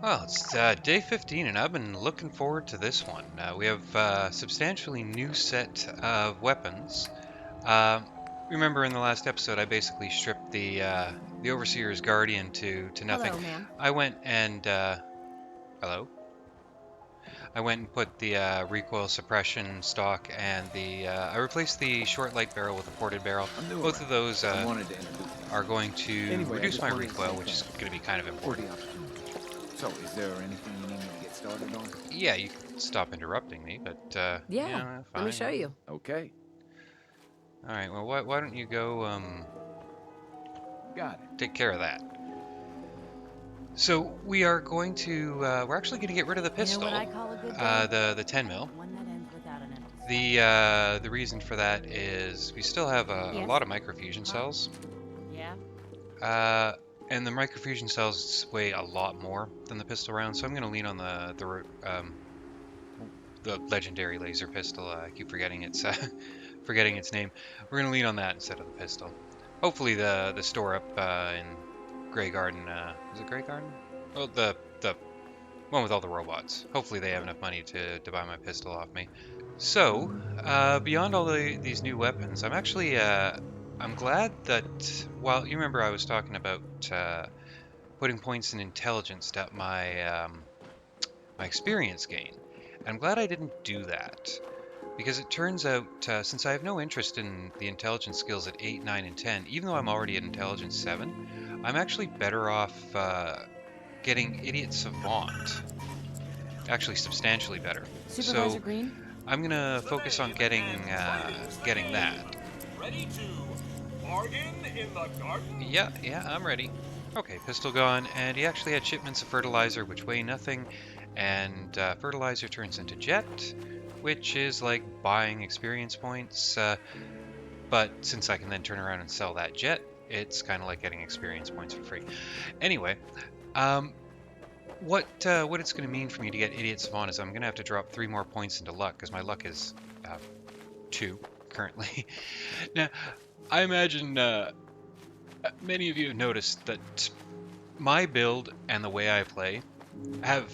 Well, it's day 15, and I've been looking forward to this one. We have a substantially new set of weapons. Um, Remember in the last episode, I basically stripped the Overseer's Guardian to nothing. Hello, ma'am. I went and hello. I went and put the recoil suppression stock and I replaced the short light barrel with a ported barrel. I'm new Both around. of those I wanted to introduce are myself. going to Anyway, I reduce just my wanted to recoil, say which is thanks going to be kind of for important. the opportunity. So, is there anything you need me to get started on? Yeah, you can stop interrupting me, but Yeah, fine. let me show you. Okay, All right. Well, why don't you go got it. take care of that? So we are going to we're actually going to get rid of the You know pistol, what I call a good day? the 10 mil. One that ends without an empty The reason for that is we still have a Yes? lot of microfusion cells, Yeah? and the microfusion cells weigh a lot more than the pistol round. So I'm going to lean on the legendary laser pistol. I keep forgetting forgetting its name. We're going to lean on that instead of the pistol. Hopefully the store up in Grey Garden, is it Grey Garden? Well, the one with all the robots. Hopefully they have enough money to buy my pistol off me. So, beyond all these new weapons, I'm actually I'm glad that, well, you remember I was talking about putting points in intelligence to up my experience gain. I'm glad I didn't do that. Because it turns out, since I have no interest in the intelligence skills at 8, 9, and 10, even though I'm already at intelligence 7, I'm actually better off getting Idiot Savant. Actually, substantially better. Supervisor So Green? I'm gonna focus on getting that. Ready to bargain in the garden? Yeah, I'm ready. Okay, pistol gone, and he actually had shipments of fertilizer, which weigh nothing, and fertilizer turns into jet, which is like buying experience points, but since I can then turn around and sell that jet, it's kind of like getting experience points for free. Anyway, what it's going to mean for me to get Idiot Savant is I'm going to have to drop 3 more points into luck, because my luck is 2 currently. Now, I imagine many of you have noticed that my build and the way I play have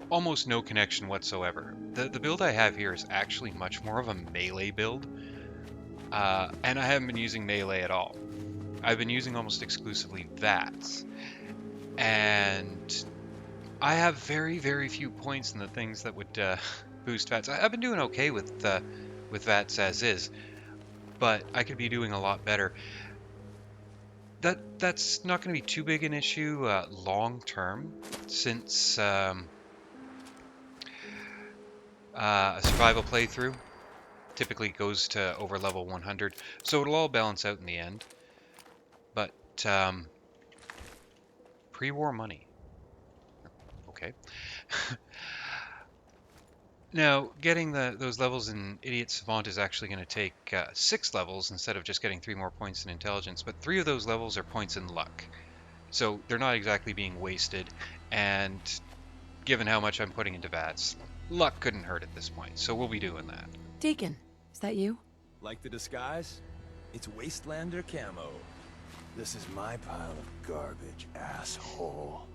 almost no connection whatsoever. The build I have here is actually much more of a melee build, and I haven't been using melee at all. I've been using almost exclusively VATs, and I have very, very few points in the things that would boost VATs. I've been doing okay with VATs as is, but I could be doing a lot better. That's not going to be too big an issue long term, since a survival playthrough typically goes to over level 100, so it'll all balance out in the end. But pre-war money. Okay. Now, getting those levels in Idiot Savant is actually going to take 6 levels instead of just getting 3 more points in intelligence, but 3 of those levels are points in luck. So they're not exactly being wasted, and given how much I'm putting into VATs, luck couldn't hurt at this point, so we'll be doing that. Deacon, is that you? Like the disguise? It's Wastelander camo. This is my pile of garbage, asshole.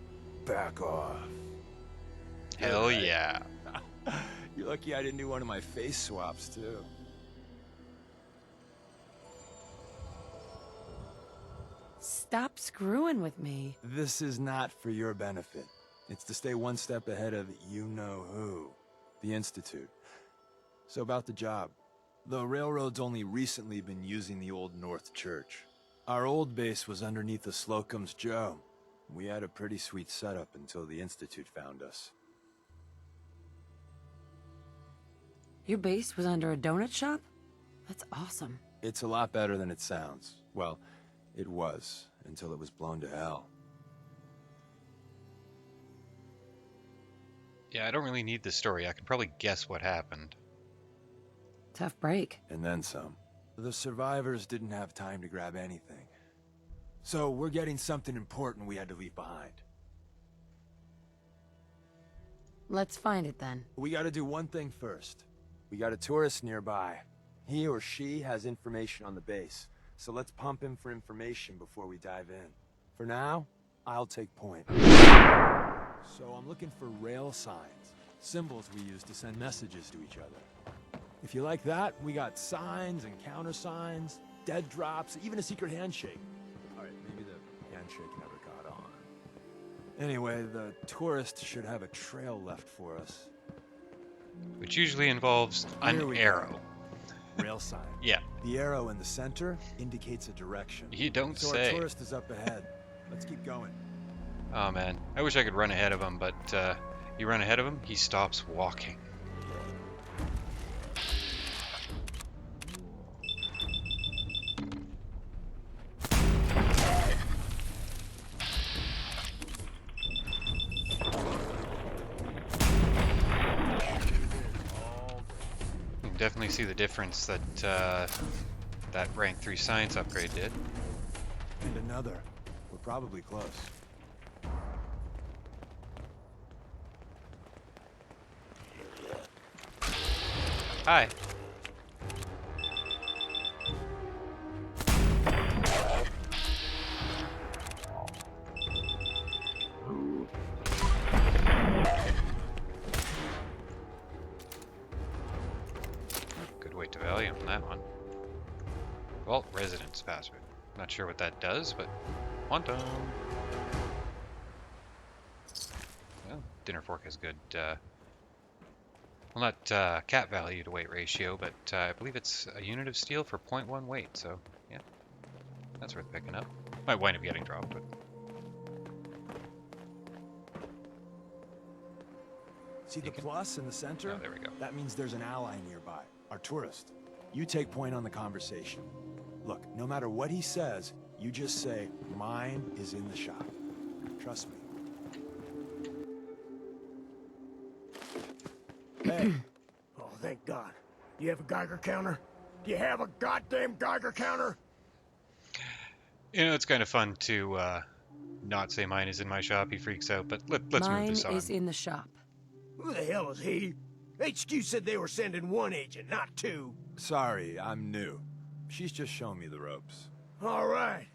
Back off. Hell yeah. You're lucky I didn't do one of my face swaps, too. Stop screwing with me. This is not for your benefit. It's to stay one step ahead of you-know-who. The Institute. So about the job. The railroad's only recently been using the Old North Church. Our old base was underneath the Slocum's Joe. We had a pretty sweet setup until the Institute found us. Your base was under a donut shop? That's awesome. It's a lot better than it sounds. Well, it was, until it was blown to hell. Yeah, I don't really need the story. I can probably guess what happened. Tough break. And then some. The survivors didn't have time to grab anything. So we're getting something important we had to leave behind. Let's find it then. We gotta do one thing first. We got a tourist nearby. He or she has information on the base. So let's pump him for information before we dive in. For now, I'll take point. So I'm looking for rail signs, symbols we use to send messages to each other. If you like that, we got signs and countersigns, dead drops, even a secret handshake. Alright, maybe the handshake never got on. Anyway, the tourist should have a trail left for us. Which usually involves Here an we arrow. go. Rail sign. Yeah, The arrow in the center indicates a direction. you don't So say. our tourist is up ahead. Let's keep going. Oh man, I wish I could run ahead of him, but you run ahead of him, he stops walking. You can definitely see the difference that that rank 3 science upgrade did. And another. We're probably close. Hi. Good weight to value on that one. Vault residence password. Not sure what that does, but want 'em. Well, dinner fork has good, well, not cat value to weight ratio, but I believe it's a unit of steel for 0.1 weight, so yeah, that's worth picking up. Might wind up getting dropped, but See the plus in the center? oh, there we go. That means there's an ally nearby, our tourist. You take point on the conversation. Look, no matter what he says, you just say, mine is in the shop. Trust me. Hey, Oh, thank God. You have a Geiger counter? Do you have a goddamn Geiger counter? You know, it's kind of fun to not say mine is in my shop. He freaks out, but let's move Mine this on. is in the shop. Who the hell is he? HQ said they were sending one agent, not two. sorry, I'm new. She's just showing me the ropes. All right.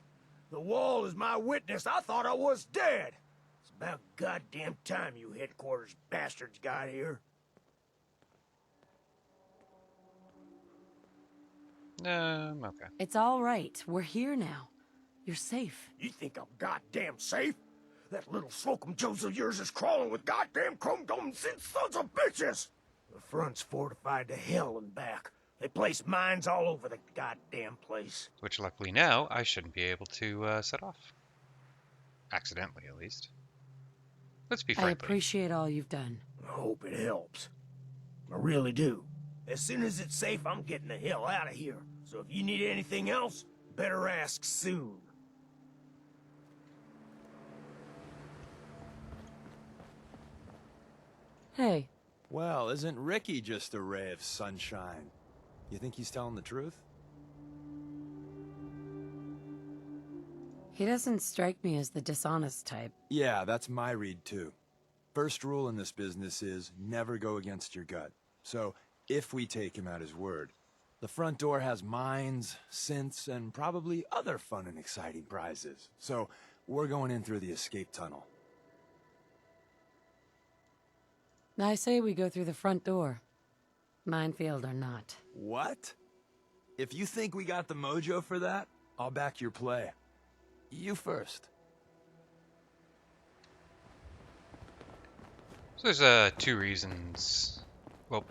The wall is my witness. I thought I was dead. It's about goddamn time you headquarters bastards got here. Okay. It's all right. We're here now. You're safe. You think I'm goddamn safe? That little Slocum Joes of yours is crawling with goddamn chrome-domed sons of bitches! The front's fortified to hell and back. They place mines all over the goddamn place. Which luckily now I shouldn't be able to set off. Accidentally, at least. Let's be I friendly. appreciate all you've done. I hope it helps. I really do. As soon as it's safe, I'm getting the hell out of here. So if you need anything else, better ask soon. Hey, Well, isn't Ricky just a ray of sunshine? You think he's telling the truth? he doesn't strike me as the dishonest type. Yeah, that's my read too. First rule in this business is never go against your gut. So, if we take him at his word, the front door has mines, synths, and probably other fun and exciting prizes. So, we're going in through the escape tunnel. I say we go through the front door. Minefield or not. What? If you think we got the mojo for that, I'll back your play. You first. So there's two reasons. Well,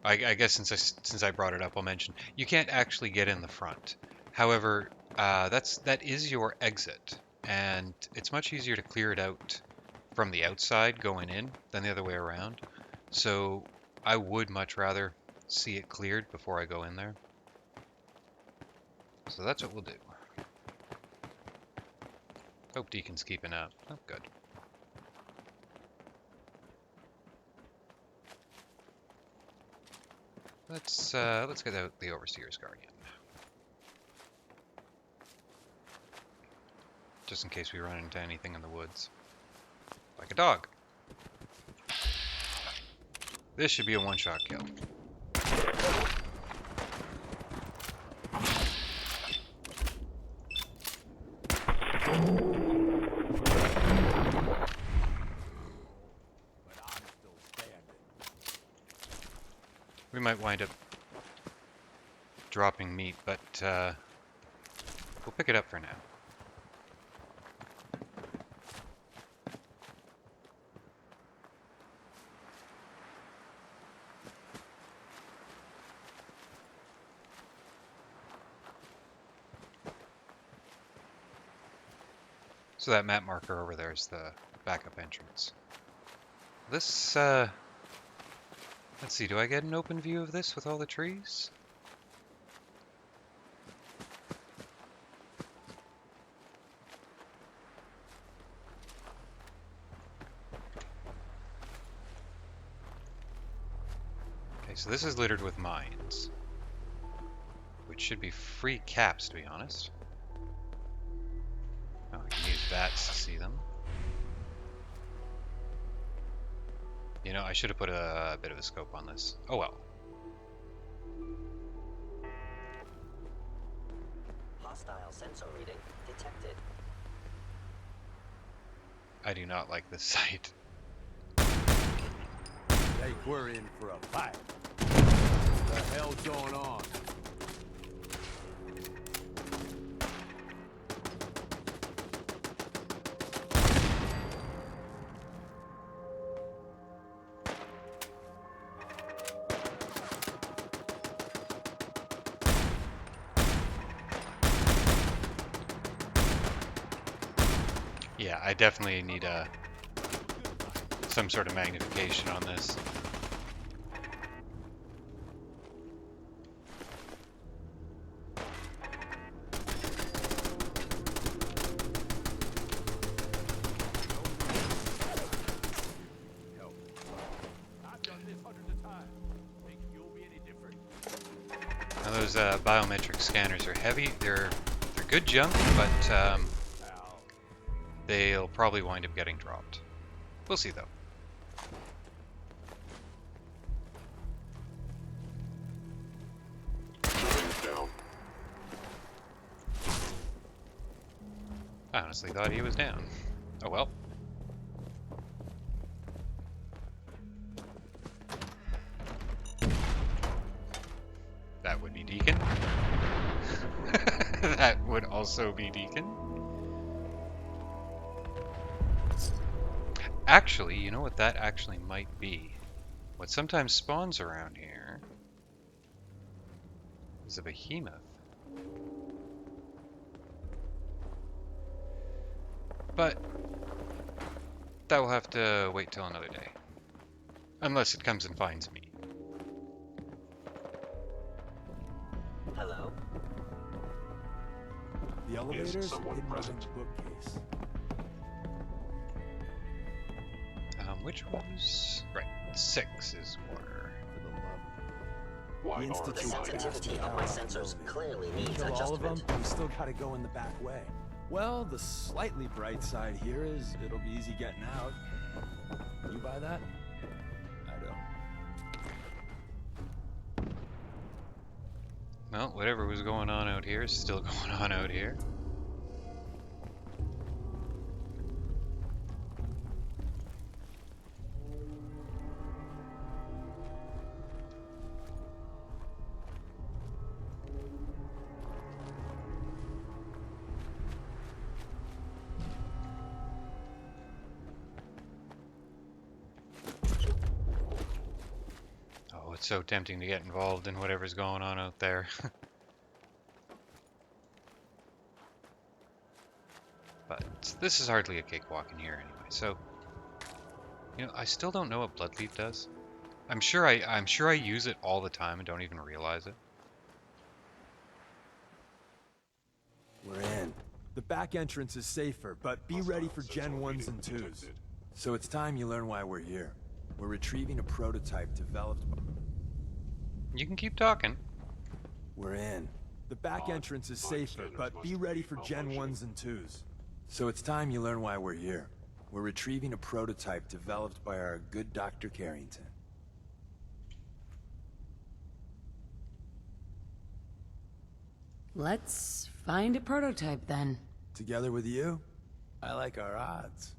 I guess since I brought it up, I'll mention you can't actually get in the front. However, that is your exit, and it's much easier to clear it out from the outside going in than the other way around. So I would much rather see it cleared before I go in there. So that's what we'll do. Hope Deacon's keeping up. Oh, good. Let's get out the Overseer's Guardian. Just in case we run into anything in the woods. Like a dog. This should be a one-shot kill. We might wind up dropping meat, but we'll pick it up for now. So that map marker over there is the backup entrance. This, let's see, do I get an open view of this with all the trees? Okay, so this is littered with mines, which should be free caps, to be honest. Oh, I can use bats to see them. You know, I should have put a bit of a scope on this. Oh well. Hostile sensor reading detected. I do not like this sight. Hey, we're in for a fight. What the hell's going on? Yeah, I definitely need some sort of magnification on this. I've done this hundreds of times. Think you'll be any different? Now those biometric scanners are heavy. They're good junk, but they'll probably wind up getting dropped. We'll see though. I honestly thought he was down. Oh well. That would be Deacon. That would also be Deacon. Actually, you know what that actually might be? What sometimes spawns around here is a behemoth. But that will have to wait till another day. Unless it comes and finds me. Hello? The elevator's hidden behind the bookcase. Which was... Right, 6 is water. For the love of The The Institute sensitivity of my sensors clearly needs Kill all of them, adjustment. we still gotta go in the back way. Well, the slightly bright side here is it'll be easy getting out. You buy that? I don't. Well, whatever was going on out here is still going on out here. Oh, it's so tempting to get involved in whatever's going on out there. But this is hardly a cakewalk in here anyway, so... You know, I still don't know what Bloodleaf does. I'm sure I use it all the time and don't even realize it. We're in. The back entrance is safer, but be ready for Gen 1s and 2s. So it's time you learn why we're here. We're retrieving a prototype developed by... You can keep talking. We're in. The back entrance is safer, but be ready for Gen 1s and 2s. So it's time you learn why we're here. We're retrieving a prototype developed by our good Dr. Carrington. Let's find a prototype then. Together with you, I like our odds.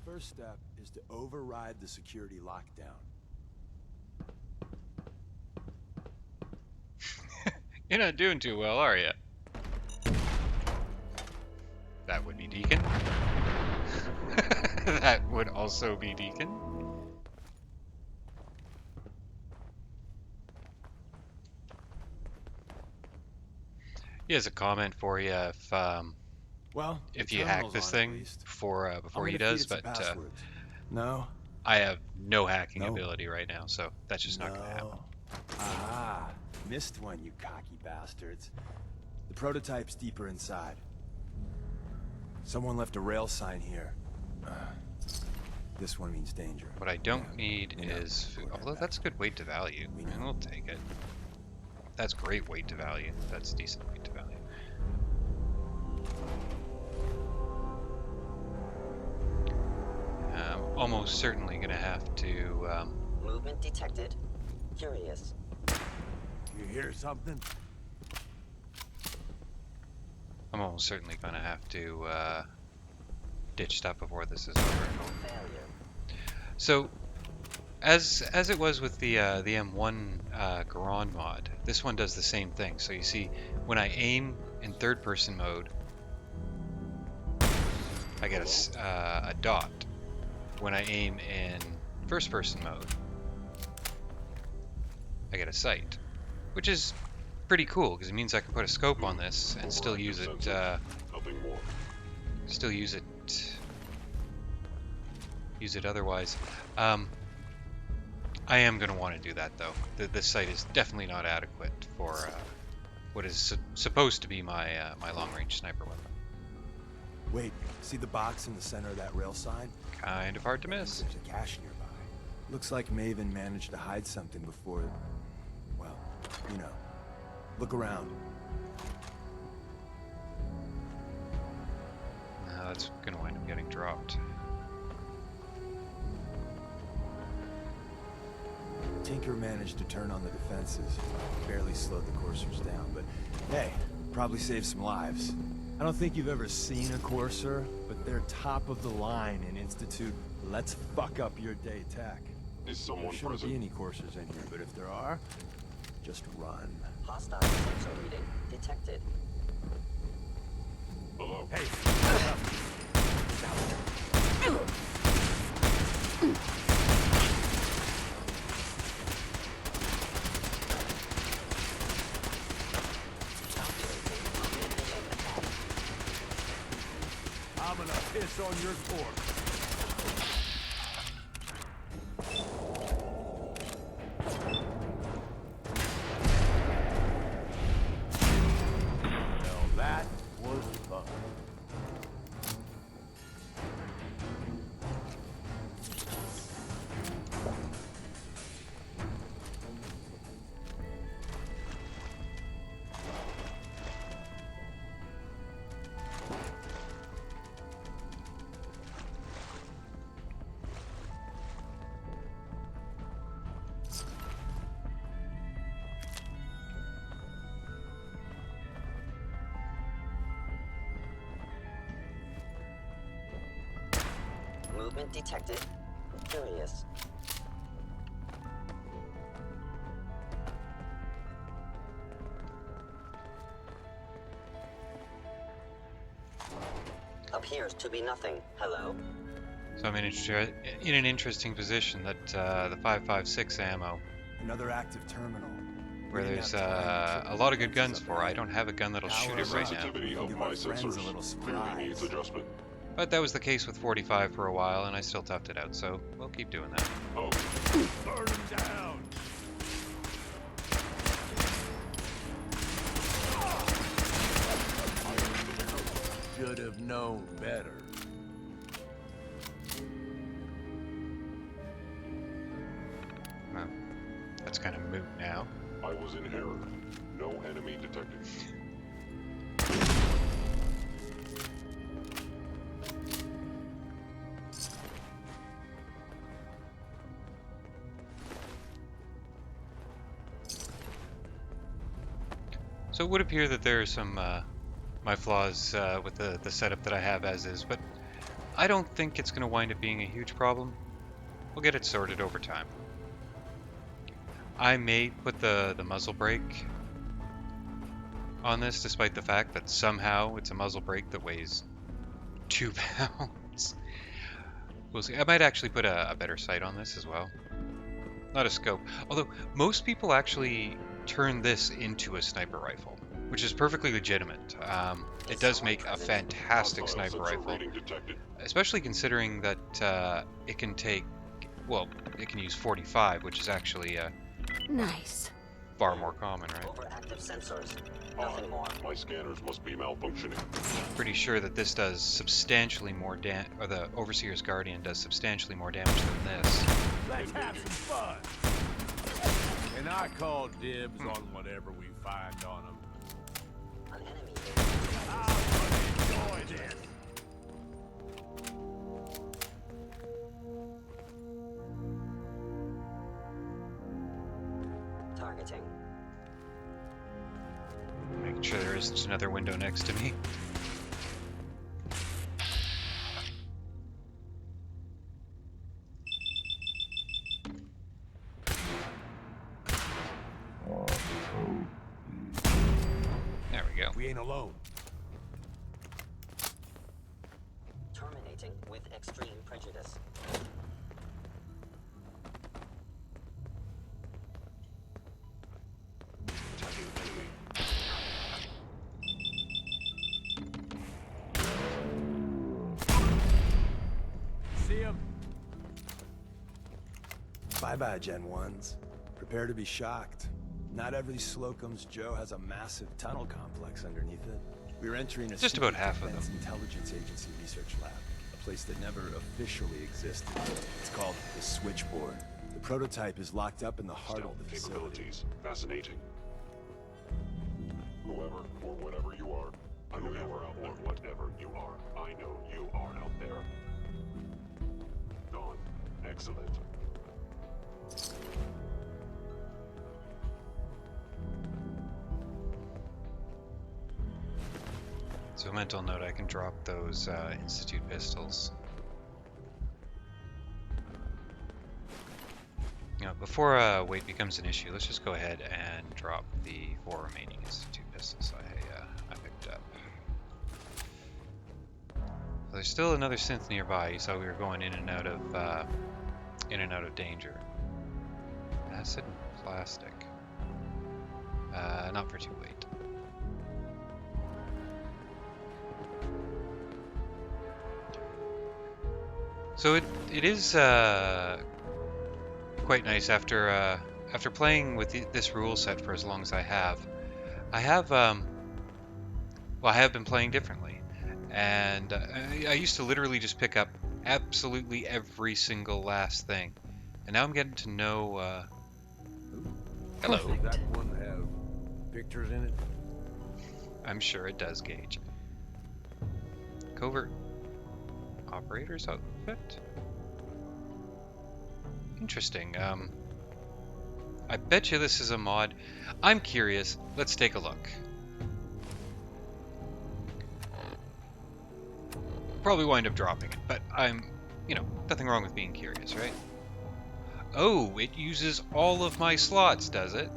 First step is to override the security lockdown. You're not doing too well, are you? That would be Deacon. That would also be Deacon. He has a comment for you Well, the if you hack terminal's this on at thing least. before I'm before he gonna feed does, it some but passwords. No? I have no hacking No. ability right now, so that's just not gonna happen. No. Ah, missed one, you cocky bastards. The prototype's deeper inside. Someone left a rail sign here. This one means danger. What I don't need you know, is food. we'll head Although back. that's good weight to value. We I mean, know. we'll take it. That's great weight to value. That's decent weight to value. I'm almost certainly gonna have to. Movement detected. Curious. You hear something? I'm almost certainly gonna have to ditch stuff before this is over. Failure. So, as it was with the M1 Garand mod, this one does the same thing. So you see, when I aim in third-person mode, I get a dot. When I aim in first-person mode, I get a sight, which is pretty cool because it means I can put a scope on this and still use it. Still use it. Use it otherwise. I am going to want to do that though. This sight is definitely not adequate for what is supposed to be my my long-range sniper weapon. Wait, see the box in the center of that rail sign? Kind of hard to miss. There's a cache nearby. Looks like Maven managed to hide something before... Well, you know. Look around. That's going to wind up getting dropped. Tinker managed to turn on the defenses. Barely slowed the coursers down, but hey, probably saved some lives. I don't think you've ever seen a courser, but they're top of the line in Institute let's fuck up your day tech. Is someone There shouldn't present? be any coursers in here, but if there are, just run. Hostile sensor reading detected. Hello? Hey, I'm gonna piss on your corpse. Well, that was fun. Movement detected. Curious. Appears to be nothing. Hello? So I'm in an interesting position that the 5.56 ammo, Another active terminal. where Reading there's out time, a lot of good defenses guns up for. I ahead. don't have a gun that'll shoot The it right now. sensitivity of Give my our friends a little sensors clearly needs surprise. adjustment. But that was the case with 45 for a while, and I still toughed it out, so we'll keep doing that. Oh, Burn him down. Should have known better. Well, that's kind of moot now. I was in error. No enemy detected. So it would appear that there are some my flaws with the setup that I have as is, but I don't think it's going to wind up being a huge problem. We'll get it sorted over time. I may put the muzzle brake on this, despite the fact that somehow it's a muzzle brake that weighs 2 pounds. We'll see. I might actually put a better sight on this as well. Not a scope. Although, most people actually turn this into a sniper rifle, which is perfectly legitimate. It does make a fantastic Hostile sniper sensor rifle, reading detected. especially considering that it can take, well, it can use 45, which is actually Nice. far more common, right? Overactive sensors. Nothing more. My scanners must be malfunctioning. Pretty sure that this does substantially more or the Overseer's Guardian does substantially more damage than this. Let's have some fun. And I call dibs on whatever we find on them. An enemy. I'll enjoy this. Targeting. Making sure there isn't another window next to me. There we go. We ain't alone. Terminating with extreme prejudice. See him? Bye-bye, Gen 1s. Prepare to be shocked. Not every Slocum's Joe has a massive tunnel complex underneath it. We're entering a Just about secret half of Defense them. Intelligence Agency research lab, a place that never officially existed. It's called the Switchboard. The prototype is locked up in the heart Stealth of the facility. capabilities. Fascinating. Whoever or whatever you are, I know you are out there. Whatever you are, I know you are out there. Gone. Excellent. So a mental note, I can drop those Institute pistols. You know, before weight becomes an issue, let's just go ahead and drop the 4 remaining Institute pistols I picked up. So there's still another synth nearby. You saw we were going in and out of danger. Acid and plastic. Not for 2 weight. So it is quite nice after playing with this rule set for as long as I have. I have been playing differently, and I used to literally just pick up absolutely every single last thing, and now I'm getting to know. Hello. Does that one have pictures in it? I'm sure it does, Gage. Covert operator's outfit. Interesting. I bet you this is a mod. I'm curious. Let's take a look. Probably wind up dropping it, but I'm, nothing wrong with being curious, right? Oh, it uses all of my slots, does it?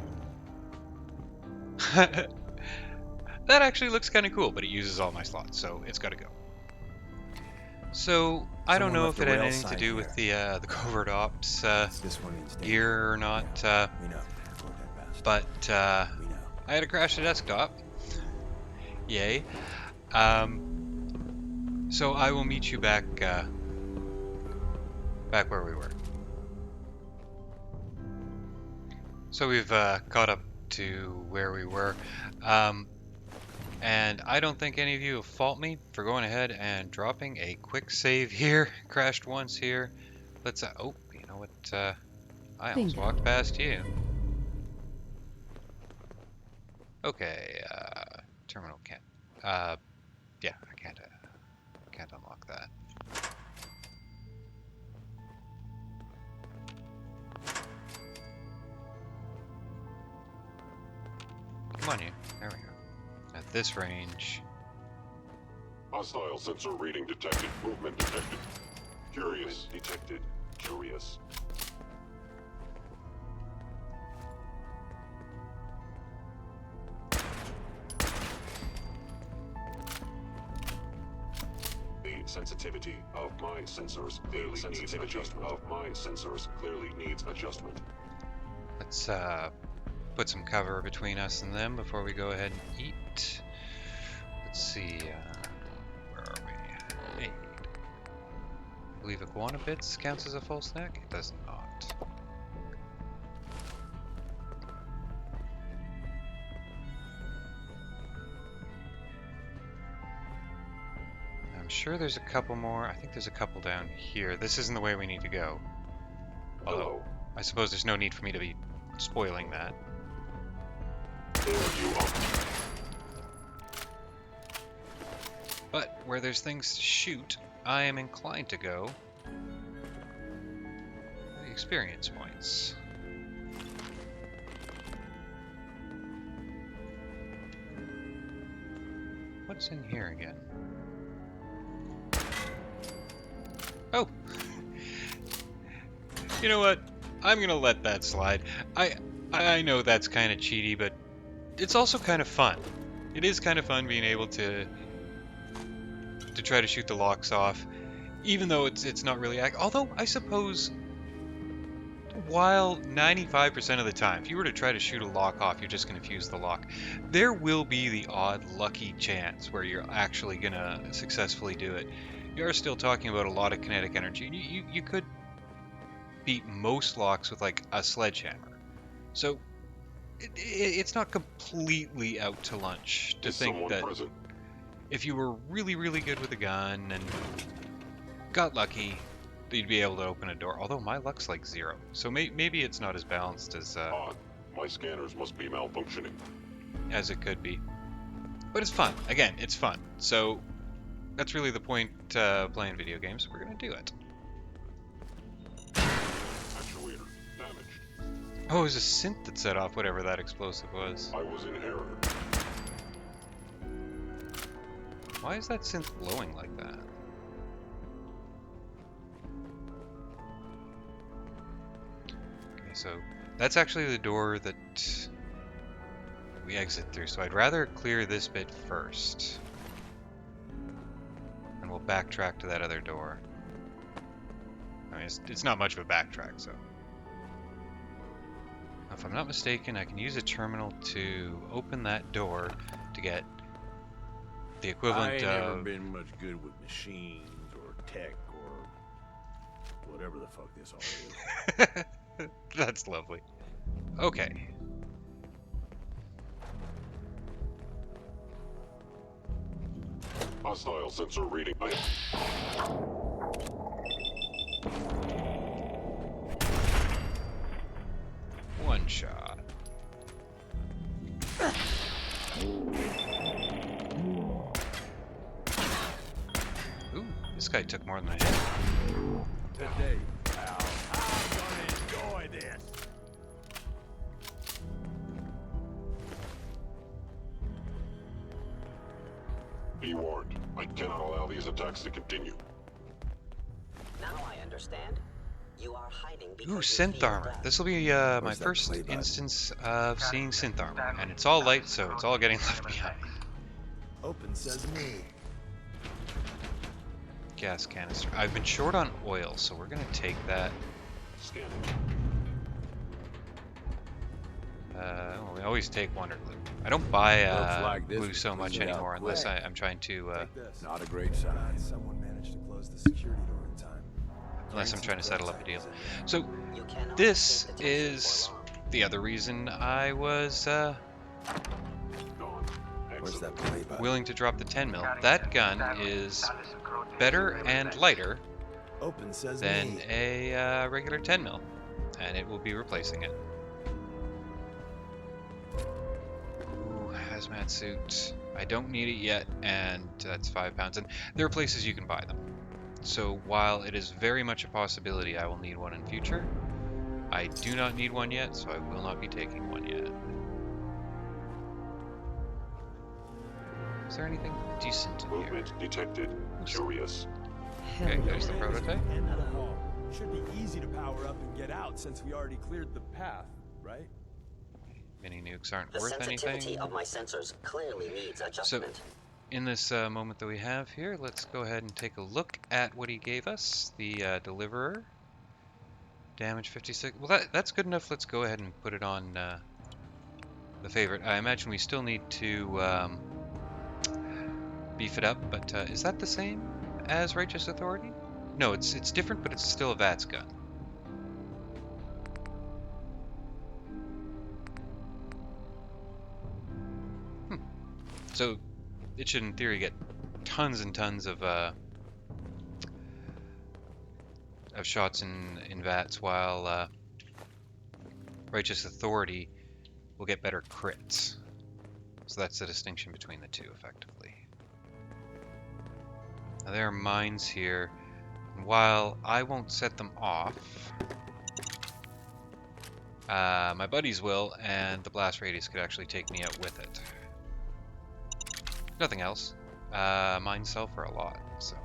That actually looks kind of cool, but it uses all my slots, so it's got to go. So I don't Someone know left if it the had rail anything to sign do with here. the covert ops This one means danger. gear or not, We know. We'll get past it. but We know. I had to crash the desktop. Yay. So I will meet you back where we were. So we've caught up to where we were. And I don't think any of you will fault me for going ahead and dropping a quick save here. Crashed once here. Let's, oh, you know what, I almost Bingo. walked past you. Okay, terminal can't, yeah, I can't unlock that. Come on, you. There we go. At this range. Hostile sensor reading detected. Movement detected. Curious detected. Curious. sensitivity of my sensors clearly needs adjustment. Let's put some cover between us and them before we go ahead and eat. Let's see, where are we? Hey. I believe iguana bits counts as a full snack? It does not. I'm sure there's a couple more. I think there's a couple down here. This isn't the way we need to go. Although, I suppose there's no need for me to be spoiling that. There you are. But where there's things to shoot, I am inclined to go the experience points. What's in here again? Oh! You know what? I'm gonna let that slide. I know that's kind of cheaty, but it's also kind of fun. It is kind of fun being able to try to shoot the locks off, even though it's not really although I suppose while 95% of the time, if you were to try to shoot a lock off, you're just going to fuse the lock. There will be the odd lucky chance where you're actually going to successfully do it. You are still talking about a lot of kinetic energy. You could beat most locks with like a sledgehammer. So it's not completely out to lunch to think that if you were really, really good with a gun and got lucky, that you'd be able to open a door. Although my luck's like 0, so maybe it's not as balanced as my scanners must be malfunctioning. As it could be. But it's fun. Again, it's fun. So that's really the point playing video games. We're gonna do it. Actuator damaged. Oh, it was a synth that set off whatever that explosive was. I was in error. Why is that synth glowing like that? Okay, so that's actually the door that we exit through. So I'd rather clear this bit first. And we'll backtrack to that other door. I mean, it's not much of a backtrack, so. If I'm not mistaken, I can use a terminal to open that door to get the equivalent I ain't of... never been much good with machines or tech or whatever the fuck this all is. That's lovely. Okay. Hostile sensor reading. One shot. Ooh, this guy took more than I had. Today, pal, I'm gonna enjoy this. Be warned. I cannot allow these attacks to continue. Now I understand. You are hiding because Ooh, you synth feel armor. bad. This will be my first instance of seeing synth armor, and it's all light, so it's all getting left behind. Open sesame. Gas canister. I've been short on oil, so we're gonna take that. Scanning. Well, we always take one or glue. I don't buy Looks like this glue is so much cleaned out anymore unless quick. I'm trying to Take this. Not a great sign. Someone managed to close the security door in time. unless I'm trying to settle up a deal. So You cannot this escape detection is for long. the other reason I was Gone. Where's Excellent. that play button? willing to drop the 10 mil. That gun is better and lighter Open sesame. than a regular 10 mil, and it will be replacing it. Ooh, hazmat suit. I don't need it yet, and that's £5. And there are places you can buy them. So while it is very much a possibility I will need one in future, I do not need one yet, so I will not be taking one yet. Is there anything decent in here? Movement detected. Curious. Okay, there's the prototype. End of the hall. Should be easy to power up and get out since we already cleared the path, right? Mini nukes aren't The worth sensitivity anything. of my sensors clearly needs adjustment. in this moment that we have here, let's go ahead and take a look at what he gave us. The deliverer. Damage 56. Well, that's good enough. Let's go ahead and put it on the favorite. I imagine we still need to beef it up, but is that the same as Righteous Authority? No, it's different, but it's still a VATS gun. So it should, in theory, get tons and tons of shots in VATS, while Righteous Authority will get better crits. So that's the distinction between the two, effectively. Now there are mines here, and while I won't set them off, my buddies will, and the blast radius could actually take me out with it. Nothing else. Mines sell for a lot, so.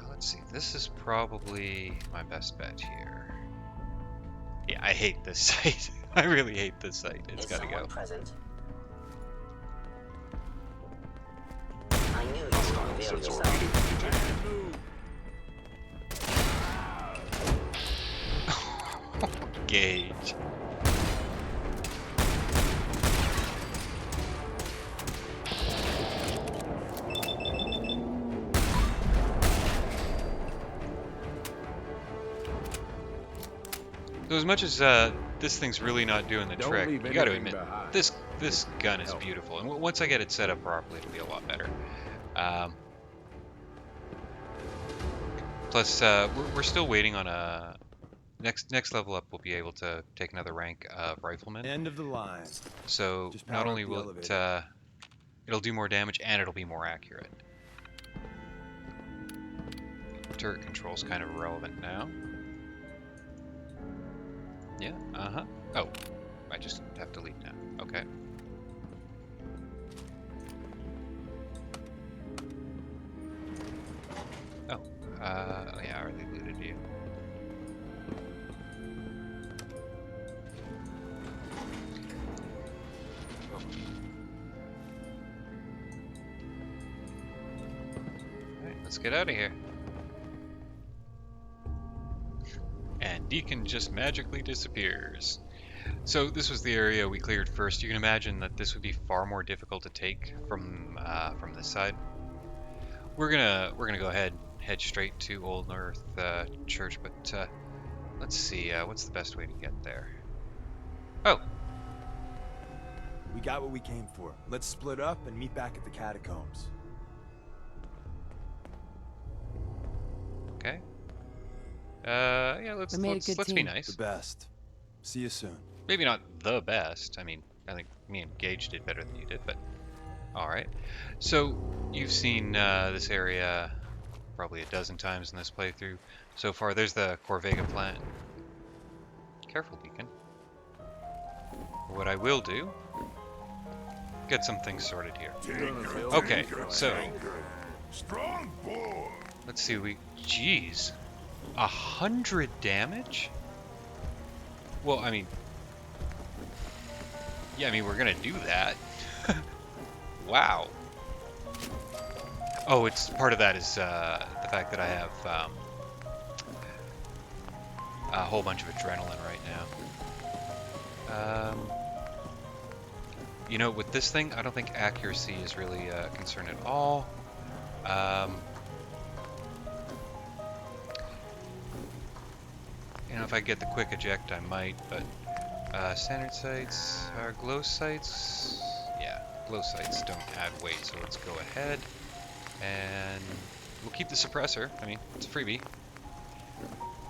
Let's see, this is probably my best bet here. Yeah, I hate this site. I really hate this site. It's gotta go. Present? I knew you would reveal yourself. Gauge. So as much as this thing's really not doing the trick, you gotta admit, this gun is beautiful. And once I get it set up properly, it'll be a lot better. Plus, we're still waiting on a... Next level up, we'll be able to take another rank of Rifleman. End of the line. So not only will it, it'll do more damage, and it'll be more accurate. Turret control's kind of irrelevant now. Yeah, oh, I just have to leave now. Okay. Oh, yeah, I already looted you. Oh. Alright, let's get out of here. And Deacon just magically disappears. So this was the area we cleared first. You can imagine that this would be far more difficult to take from this side. We're gonna go ahead and head straight to Old North Church, but let's see, what's the best way to get there? Oh, We got what we came for. Let's split up and meet back at the catacombs. okay. Yeah, let's be nice. The best. See you soon. Maybe not the best. I mean, I think me and Gage did better than you did, but all right. So you've seen this area probably a dozen times in this playthrough so far. There's the Corvega plant. Careful, Deacon. What I will do, get some things sorted here. Okay, so Strong boy. let's see. Jeez, 100 damage. Well, I mean, yeah, I mean, we're gonna do that. Wow. Oh, it's part of that is the fact that I have a whole bunch of adrenaline right now. You know, with this thing, I don't think accuracy is really a concern at all. You know, if I get the quick eject, I might, but standard sights are glow sights. Yeah, glow sights don't add weight, so let's go ahead and we'll keep the suppressor. I mean, it's a freebie.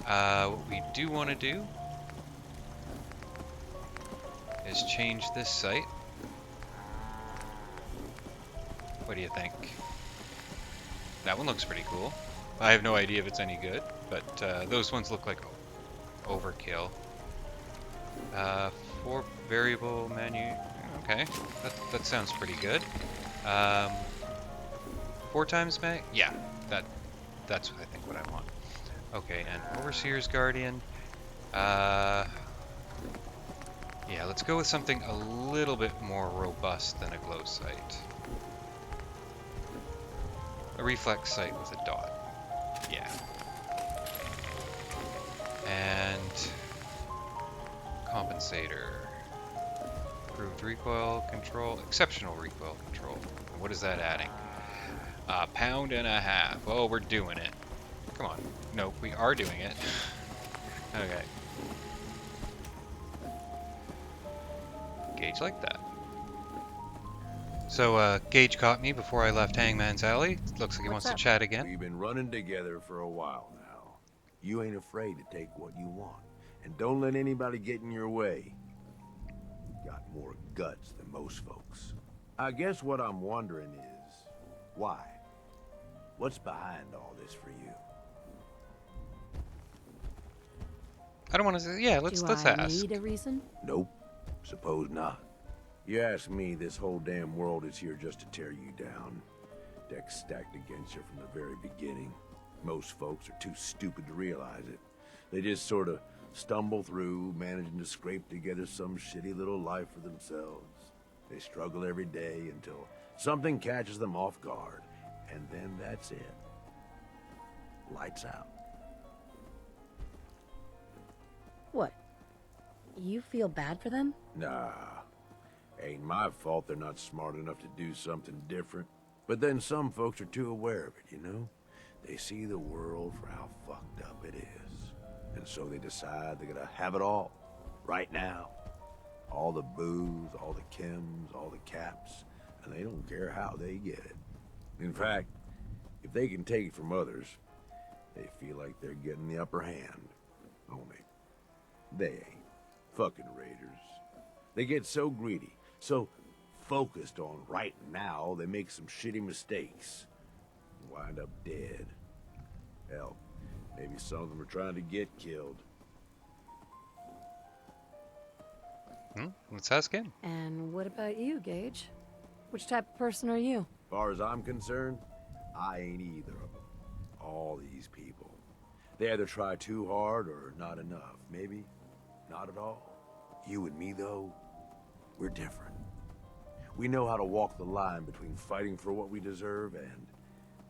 What we do want to do is change this sight. What do you think? That one looks pretty cool. I have no idea if it's any good, but those ones look like overkill. 4 variable menu. Okay, that sounds pretty good. 4 times mag? Yeah, that's I think what I want. Okay, and Overseer's Guardian. Yeah, let's go with something a little bit more robust than a glow sight. A reflex sight with a dot. Yeah. And compensator. Improved recoil control. Exceptional recoil control. What is that adding? A pound and a half. Oh, we're doing it. Come on. No, we are doing it. Okay. Gage like that. So, Gage caught me before I left Hangman's Alley. Looks like he wants to chat again. We've been running together for a while now. You ain't afraid to take what you want. And don't let anybody get in your way. You got more guts than most folks. I guess what I'm wondering is, why? What's behind all this for you? I don't want to say, yeah, let's Do ask. I need a reason? Nope. Suppose not. You ask me, this whole damn world is here just to tear you down. Decks stacked against you from the very beginning. Most folks are too stupid to realize it. They just sort of stumble through, managing to scrape together some shitty little life for themselves. They struggle every day until something catches them off guard, and then that's it. Lights out. What? You feel bad for them? Nah. Ain't my fault they're not smart enough to do something different. But then some folks are too aware of it, you know? They see the world for how fucked up it is. And so they decide they're gonna have it all. Right now. All the booze, all the chems, all the caps. And they don't care how they get it. In fact, if they can take it from others, they feel like they're getting the upper hand. Only, they ain't. Fucking raiders. They get so greedy, so focused on right now, they make some shitty mistakes. And wind up dead. Hell, maybe some of them are trying to get killed. Let's ask him. And what about you, Gage? Which type of person are you? As far as I'm concerned, I ain't either of them. All these people. They either try too hard or not enough. Maybe not at all. You and me, though, we're different. We know how to walk the line between fighting for what we deserve and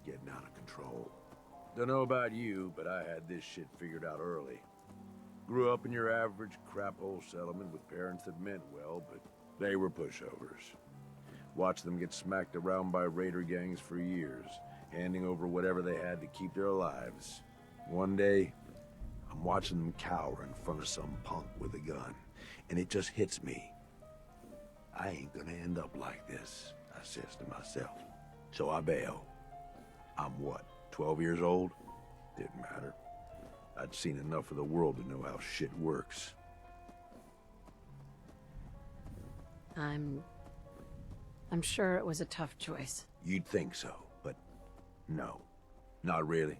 getting out of control. Don't know about you, but I had this shit figured out early. Grew up in your average crap-hole settlement with parents that meant well, but they were pushovers. Watched them get smacked around by raider gangs for years, handing over whatever they had to keep their lives. One day, I'm watching them cower in front of some punk with a gun, and it just hits me. I ain't gonna end up like this, I says to myself. So I bail. I'm what, 12 years old? Didn't matter. I'd seen enough of the world to know how shit works. I'm sure it was a tough choice. You'd think so, but no, not really.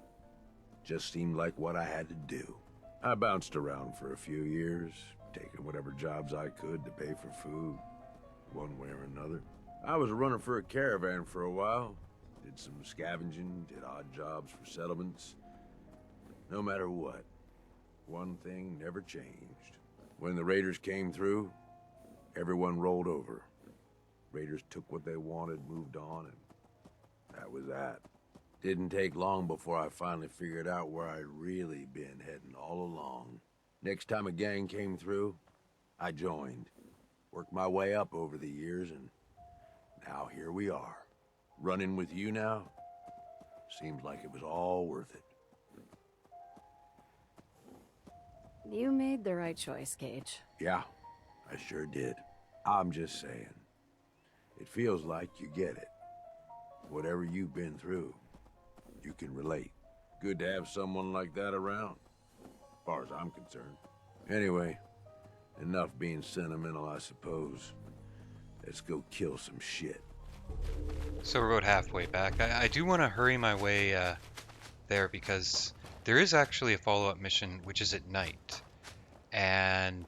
Just seemed like what I had to do. I bounced around for a few years, taking whatever jobs I could to pay for food, one way or another. I was running for a caravan for a while, did some scavenging, did odd jobs for settlements. No matter what, one thing never changed. When the raiders came through, everyone rolled over. Raiders took what they wanted, moved on, and that was that. Didn't take long before I finally figured out where I'd really been heading all along. Next time a gang came through, I joined. Worked my way up over the years, and now here we are. Running with you now? Seems like it was all worth it. You made the right choice, Gage. Yeah, I sure did. I'm just saying. It feels like you get it. Whatever you've been through, you can relate. Good to have someone like that around, as far as I'm concerned. Anyway, enough being sentimental, I suppose. Let's go kill some shit. So we're about halfway back. I do want to hurry my way there because there is actually a follow-up mission which is at night. And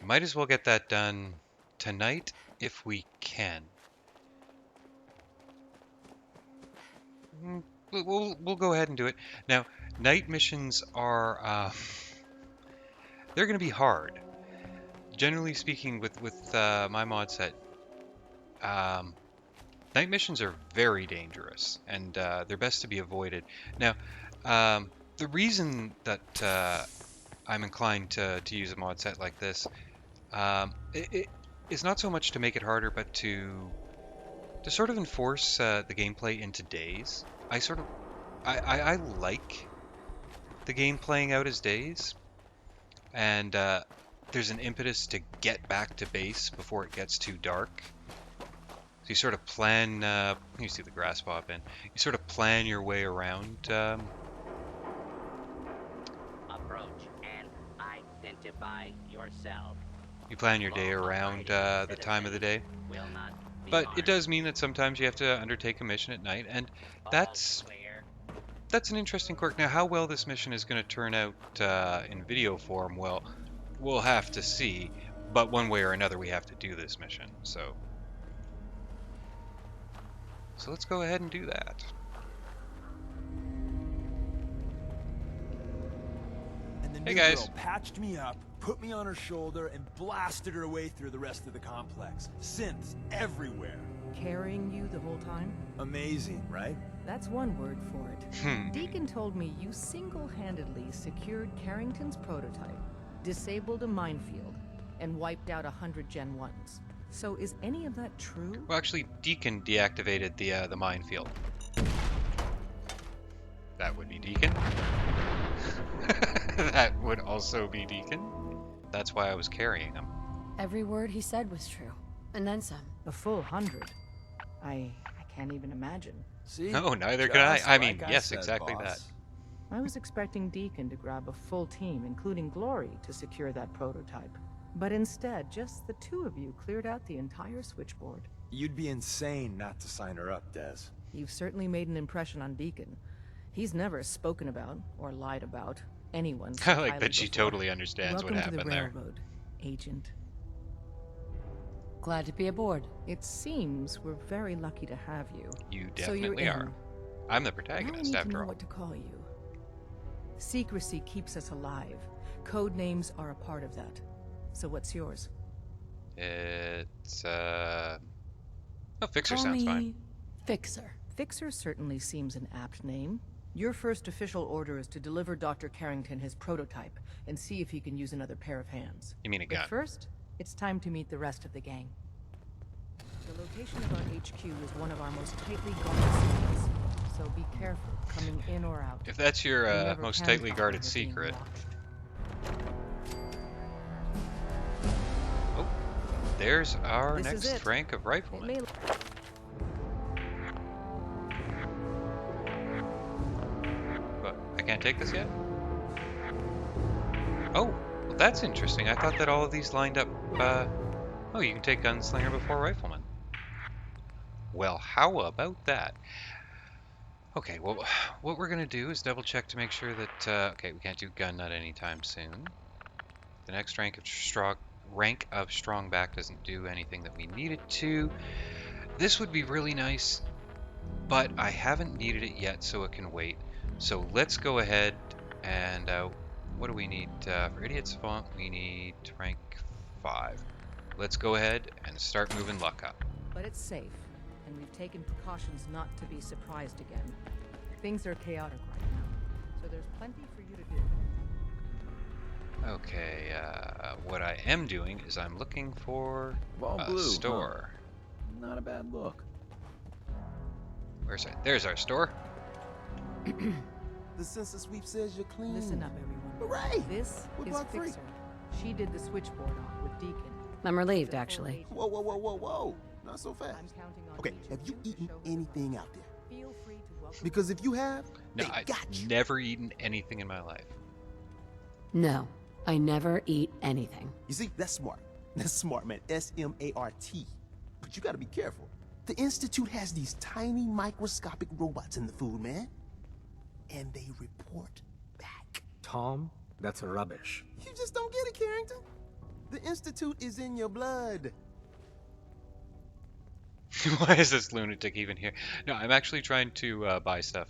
might as well get that done tonight if we can. We'll go ahead and do it. Now, night missions are they're going to be hard. Generally speaking, with my mod set, Night missions are very dangerous, and they're best to be avoided. Now, the reason that I'm inclined to use a mod set like this, it is not so much to make it harder, but to sort of enforce the gameplay into days. I like the game playing out as days, and there's an impetus to get back to base before it gets too dark. So you sort of plan, you see the grass pop in, you sort of plan your way around. Approach and identify yourself. You plan your day around the time of the day. But it does mean that sometimes you have to undertake a mission at night, and that's an interesting quirk. Now, how well this mission is going to turn out in video form, well, we'll have to see. But one way or another, we have to do this mission. So let's go ahead and do that. And the Hey new guys. girl patched me up, put me on her shoulder, and blasted her way through the rest of the complex. Synths everywhere. Carrying you the whole time? Amazing, right? That's one word for it. Deacon told me you single-handedly secured Carrington's prototype, disabled a minefield, and wiped out 100 Gen 1s. So is any of that true? Well, actually, Deacon deactivated the minefield. That would be Deacon. That would also be Deacon. That's why I was carrying him. Every word he said was true. And then some. A full 100. I can't even imagine. See? No, neither can I. Just I mean, like yes, said, exactly boss. that. I was expecting Deacon to grab a full team, including Glory, to secure that prototype. But instead, just the two of you cleared out the entire switchboard. You'd be insane not to sign her up, Des. You've certainly made an impression on Deacon. He's never spoken about, or lied about, anyone so I like highly that she before. totally understands what Welcome to happened the there. railroad, Agent. Glad to be aboard. It seems we're very lucky to have you. You So you're definitely are. in. I'm the Now I protagonist, need to after know all. what to call you. Secrecy keeps us alive. Code names are a part of that. So what's yours? It's, oh, Fixer Call sounds me fine. Fixer. Fixer certainly seems an apt name. Your first official order is to deliver Dr. Carrington his prototype and see if he can use another pair of hands. You mean a But gun? first, it's time to meet the rest of the gang. The location of our HQ is one of our most tightly guarded secrets, so be careful coming in or out. If that's your You never most can tightly tell guarded when you're being secret. watched. Oh, there's our This is next it. rank of It rifleman. may But I can't take this yet? Oh, well that's interesting. I thought that all of these lined up, oh, you can take Gunslinger before Rifleman. Well, how about that? Okay, well, what we're gonna do is double check to make sure that, okay, we can't do Gun Nut anytime soon. The next rank of Strong Back doesn't do anything that we need it to. This would be really nice, but I haven't needed it yet, so it can wait. So let's go ahead and, what do we need? For Idiot's Font, we need rank 5. Let's go ahead and start moving luck up. But it's safe, and we've taken precautions not to be surprised again. Things are chaotic right now, so there's plenty for you to do. Okay, what I am doing is I'm looking for All a blue, huh? store. Not a bad look. Where's that? There's our store. The census sweep says you're clean. Listen up, everyone. Hooray! This We're is bug free. Fixer. She did the switchboard off with Deacon. I'm relieved, actually. Whoa, whoa, whoa, whoa, whoa. Not so fast. I'm counting on Okay, each have of you to eaten show her anything out there? Feel free to welcome Because if you have, No, they I've got you. never eaten anything in my life. No, I never eat anything. You see, that's smart. That's smart, man. S-M-A-R-T. But you gotta be careful. The Institute has these tiny microscopic robots in the food, man. And they report back. Tom, that's rubbish. You just don't get it, Carrington. The Institute is in your blood. Why is this lunatic even here? No, I'm actually trying to buy stuff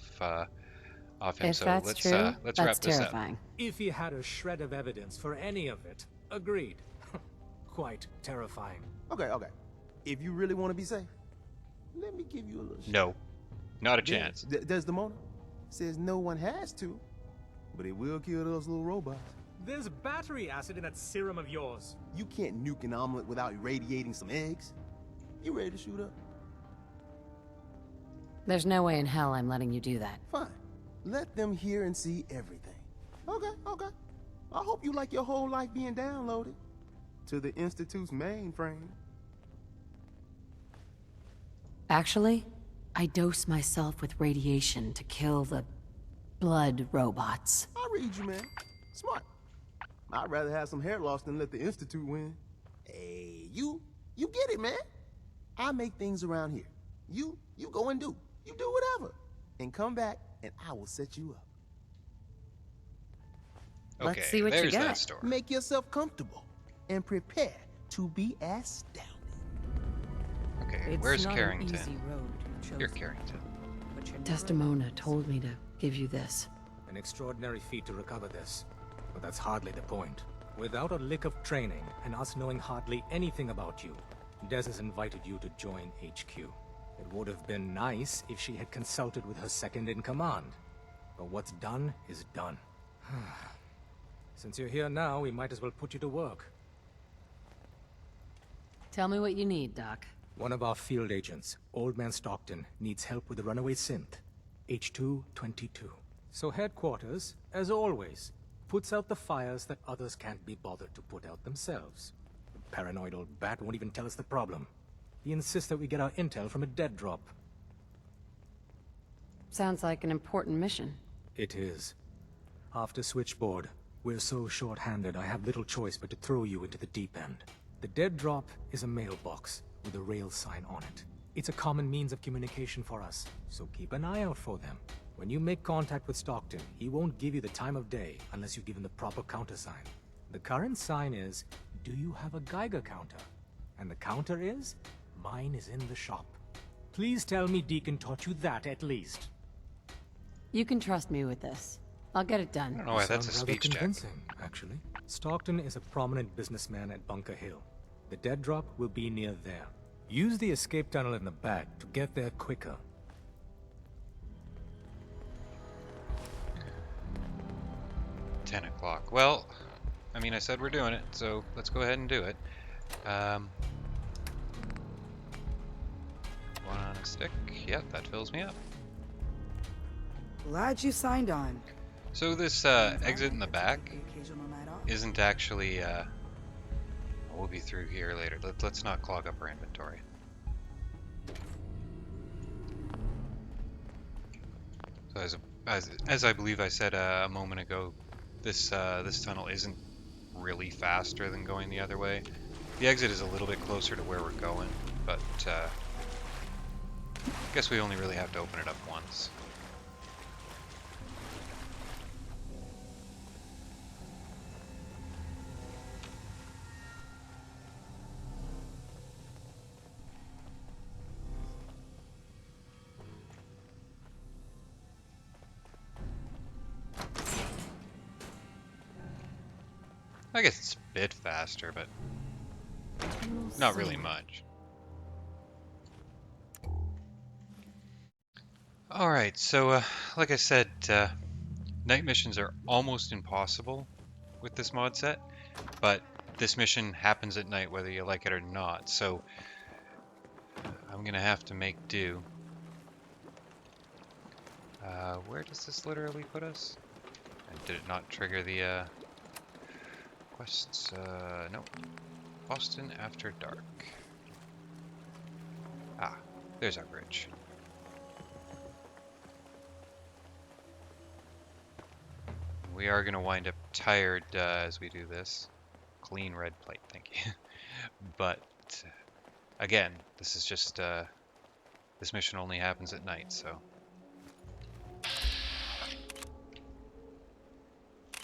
off him. If So that's let's true, let's that's wrap this up. terrifying. If you had a shred of evidence for any of it, agreed. Quite terrifying. Okay. If you really want to be safe, Let me give you a little. No, not a Yeah, chance. Desdemona says no one has to, but it will kill those little robots. There's battery acid in that serum of yours. You can't nuke an omelet without irradiating some eggs. You ready to shoot up? There's no way in hell I'm letting you do that. Fine. Let them hear and see everything. Okay, okay. I hope you like your whole life being downloaded to the Institute's mainframe. Actually, I dose myself with radiation to kill the blood robots. I read you, man. Smart. I'd rather have some hair loss than let the Institute win. Hey, you get it, man. I make things around here. You go and do. You do whatever. And come back, and I will set you up. Okay, Let's see what there's you got. that story. Make yourself comfortable and prepare to be astounded. Okay, It's where's not Carrington? an easy road you've You're chosen, Carrington. but you're Desdemona told me to give you this. An extraordinary feat to recover this. But that's hardly the point. Without a lick of training, and us knowing hardly anything about you, Des has invited you to join HQ. It would have been nice if she had consulted with her second-in-command. But what's done is done. Since you're here now, we might as well put you to work. Tell me what you need, Doc. One of our field agents, Old Man Stockton, needs help with the runaway synth, H222. So headquarters, as always, puts out the fires that others can't be bothered to put out themselves. The paranoid old bat won't even tell us the problem. He insists that we get our intel from a dead drop. Sounds like an important mission. It is. After Switchboard, we're so short-handed I have little choice but to throw you into the deep end. The dead drop is a mailbox with a rail sign on it. It's a common means of communication for us, so keep an eye out for them. When you make contact with Stockton, he won't give you the time of day unless you give him the proper countersign. The current sign is, do you have a Geiger counter? And the counter is, mine is in the shop. Please tell me Deacon taught you that at least. You can trust me with this. I'll get it done. I don't know why that's a Sounds rather speech check. convincing, actually. Stockton is a prominent businessman at Bunker Hill. The dead drop will be near there. Use the escape tunnel in the back to get there quicker. $10. Well, I mean, I said we're doing it, so let's go ahead and do it. One on a stick. Yep, that fills me up. Glad you signed on. So this exit in the back isn't actually. We'll be through here later. Let's not clog up our inventory. So as I believe I said a moment ago, this tunnel isn't really faster than going the other way. The exit is a little bit closer to where we're going, but I guess we only really have to open it up once. I guess it's a bit faster, but not really much. Alright, so like I said, night missions are almost impossible with this mod set, but this mission happens at night whether you like it or not, so I'm gonna have to make do. Where does this literally put us? And did it not trigger the quests? No. Boston After Dark. Ah, there's our bridge. We are going to wind up tired as we do this. Clean red plate, thank you. But, again, this is just, this mission only happens at night, so.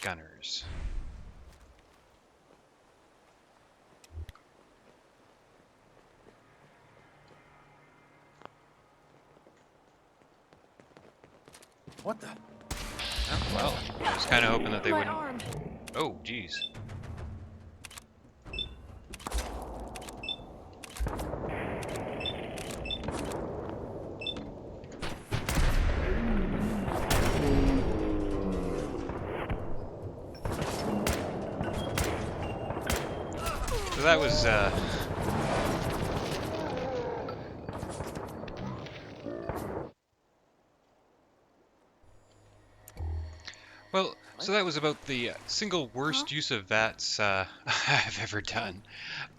Gunners. What the? Oh, well, I was kind of hoping that they wouldn't. Oh, jeez. So that was, well, so that was about the single worst use of VATS I've ever done.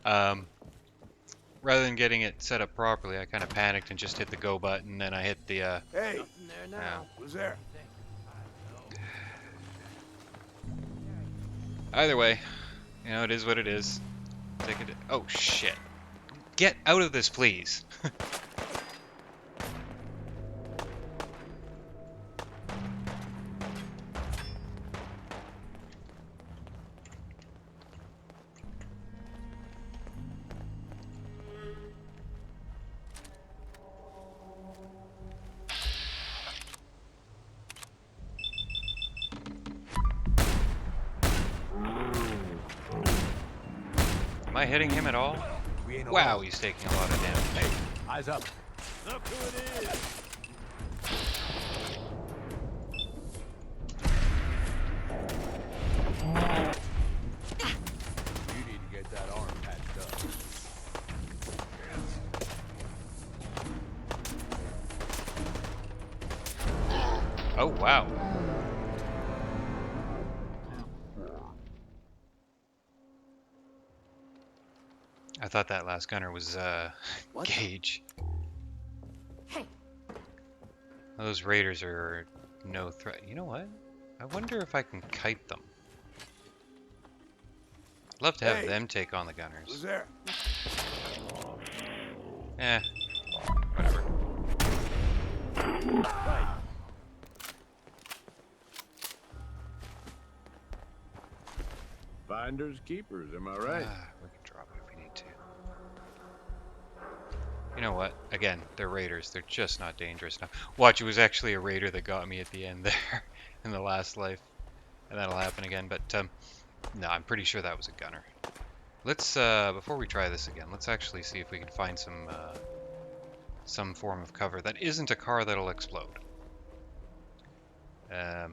Rather than getting it set up properly, I kind of panicked and just hit the go button, and I hit the, Hey, nothing there now. Who's there? Either way, you know, it is what it is. Take it. Oh, shit. Get out of this, please. Am I hitting him at all? Wow, he's taking a lot of damage. Hey, eyes up. Look who it is. You need to get that arm patched up. Oh, wow. I thought that last gunner was, Gage. Hey. Those raiders are no threat. You know what? I wonder if I can kite them. I'd love to have them take on the gunners. Who's there? Eh, whatever. Finders keepers, am I right? We can drop it if we need to. You know what? Again, they're raiders. They're just not dangerous now. Watch, it was actually a raider that got me at the end there in the last life. And that'll happen again, but no, I'm pretty sure that was a gunner. Let's, before we try this again, let's actually see if we can find some form of cover that isn't a car that'll explode. Well,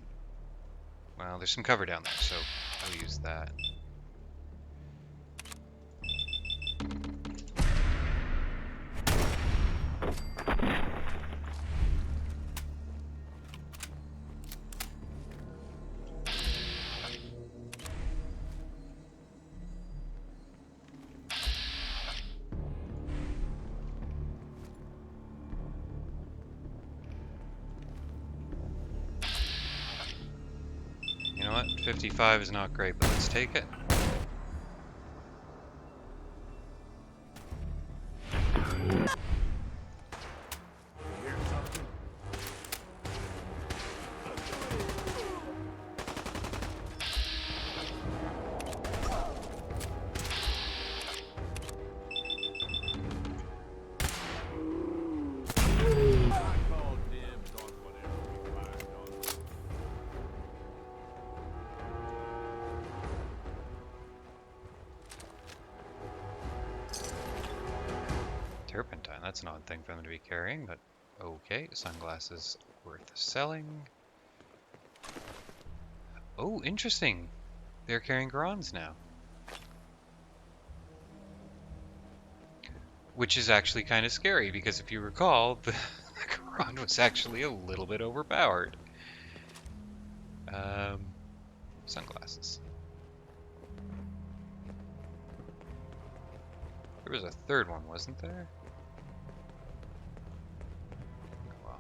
there's some cover down there, so I'll use that. You know what? 55 is not great, but let's take it. Turpentine, that's an odd thing for them to be carrying, but okay. Sunglasses worth selling. Oh, interesting. They're carrying Garans now. Which is actually kind of scary, because if you recall, the Garan was actually a little bit overpowered. Sunglasses. There was a third one, wasn't there? Well.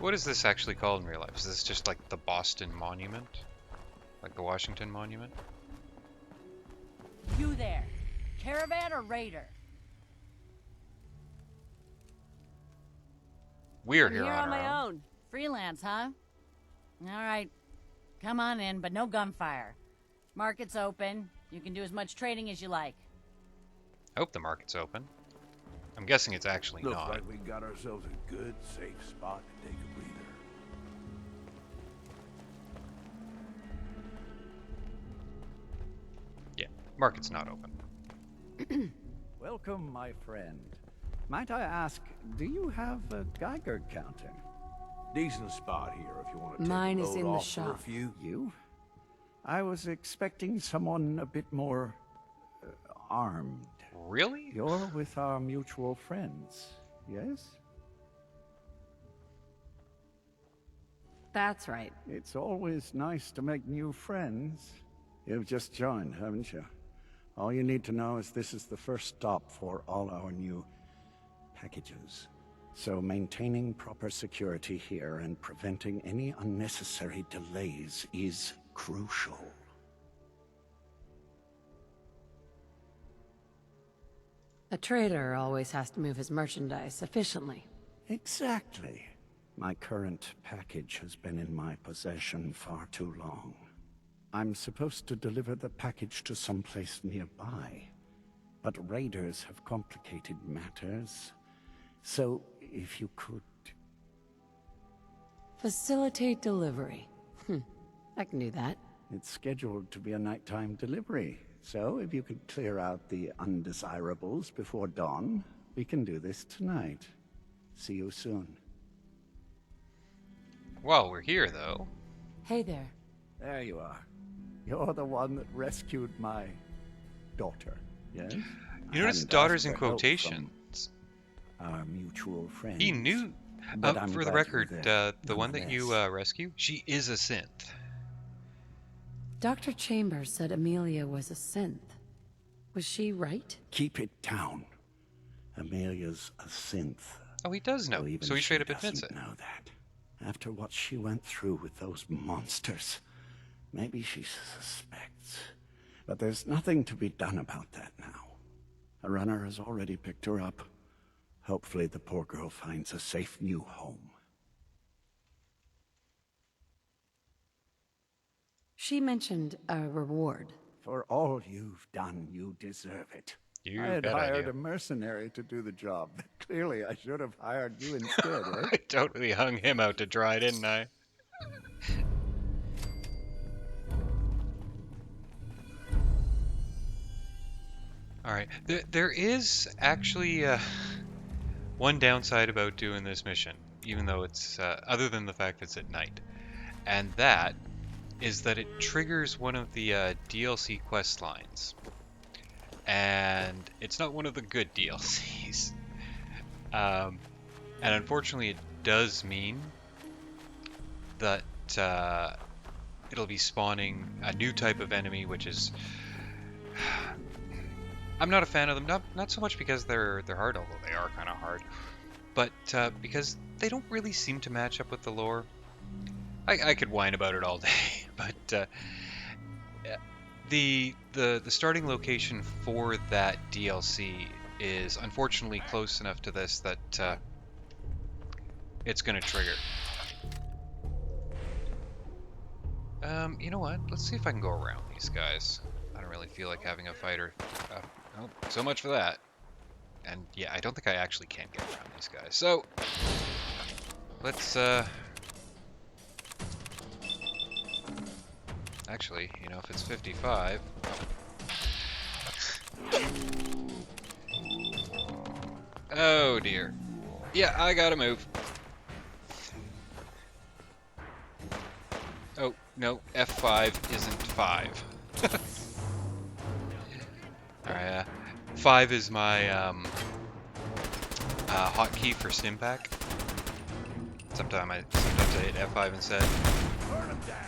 What is this actually called in real life? Is this just like the Boston Monument? Like the Washington Monument? You there. Caravan or raider? We're I'm here on my our own. own. Freelance, huh? Alright. Come on in, but no gunfire. Market's open. You can do as much trading as you like. I hope the market's open. I'm guessing it's actually Looks not. like we got ourselves a good, safe spot to take a breather. Yeah, market's not open. Welcome, my friend. Might I ask, do you have a Geiger counter? Decent spot here if you want to take Mine a is load in the off for a shop. few. You? I was expecting someone a bit more armed. Really? You're with our mutual friends, yes? That's right. It's always nice to make new friends. You've just joined, haven't you? All you need to know is this is the first stop for all our new packages. So maintaining proper security here and preventing any unnecessary delays is crucial. A trader always has to move his merchandise efficiently. Exactly. My current package has been in my possession far too long. I'm supposed to deliver the package to someplace nearby, but raiders have complicated matters. So, if you could... Facilitate delivery. I can do that. It's scheduled to be a nighttime delivery, so if you could clear out the undesirables before dawn, we can do this tonight. See you soon. While we're here, though... Hey there. There you are. You're the one that rescued my daughter, yes? You notice daughters in quotations. Our mutual friend. He knew... for the record, the one that you rescue, she is a synth. Dr. Chambers said Amelia was a synth. Was she right? Keep it down. Amelia's a synth. Oh, he does know, so he straight up admits it. Know that. After what she went through with those monsters, maybe she suspects. But there's nothing to be done about that now. A runner has already picked her up. Hopefully the poor girl finds a safe new home. She mentioned a reward. For all you've done, you deserve it. You I had bet I hired do. a mercenary to do the job. Clearly, I should have hired you instead, eh? I totally hung him out to dry, didn't I? Alright, there is actually one downside about doing this mission, even though it's, other than the fact it's at night. And that is that it triggers one of the DLC quest lines. And it's not one of the good DLCs. And unfortunately it does mean that it'll be spawning a new type of enemy, which is... I'm not a fan of them, not so much because they're hard, although they are kind of hard, but because they don't really seem to match up with the lore. I could whine about it all day, but the starting location for that DLC is unfortunately close enough to this that it's going to trigger. You know what? Let's see if I can go around these guys. I don't really feel like having a fighter. Oh, so much for that. And yeah, I don't think I actually can get around these guys. So let's actually, you know, if it's 55. Oh dear. Yeah, I gotta move. Oh, no, F5 isn't 5. Alright, 5 is my hotkey for Stimpak. Sometimes I hit F5 instead. Burn 'em down.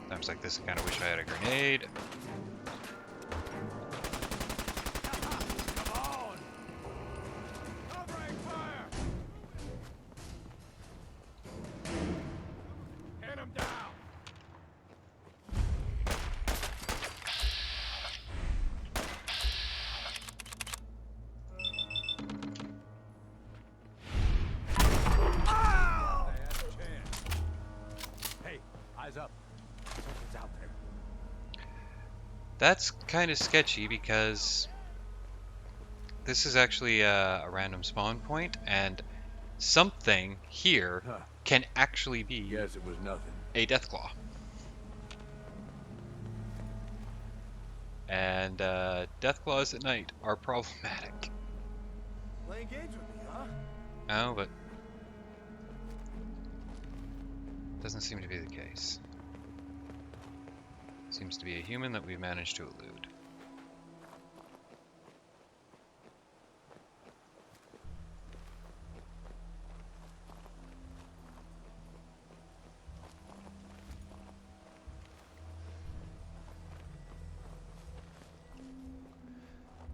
Times like this, I kind of wish I had a grenade. That's kind of sketchy because this is actually a random spawn point, and something here can actually be Yes, it was nothing. a Deathclaw. And death claws at night are problematic. Playing games with me, huh? Oh, but doesn't seem to be the case. Seems to be a human that we've managed to elude.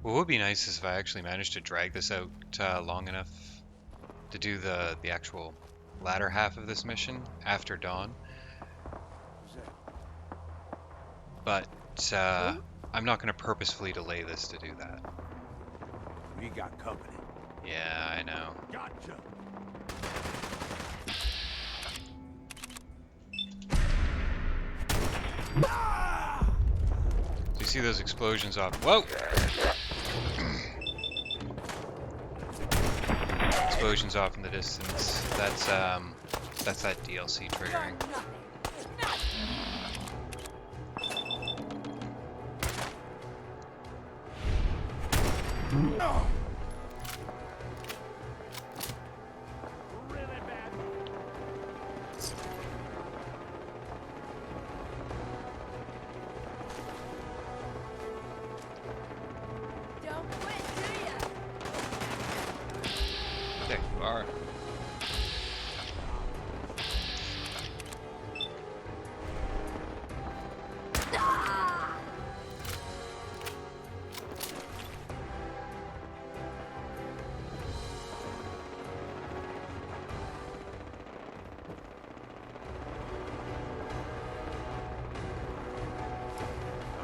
What would be nice is if I actually managed to drag this out long enough to do the actual latter half of this mission after dawn. But I'm not going to purposefully delay this to do that. We got company. Yeah, I know. Gotcha. Do you see those explosions off? Whoa! Explosions off in the distance. That's that DLC triggering. No. There you are.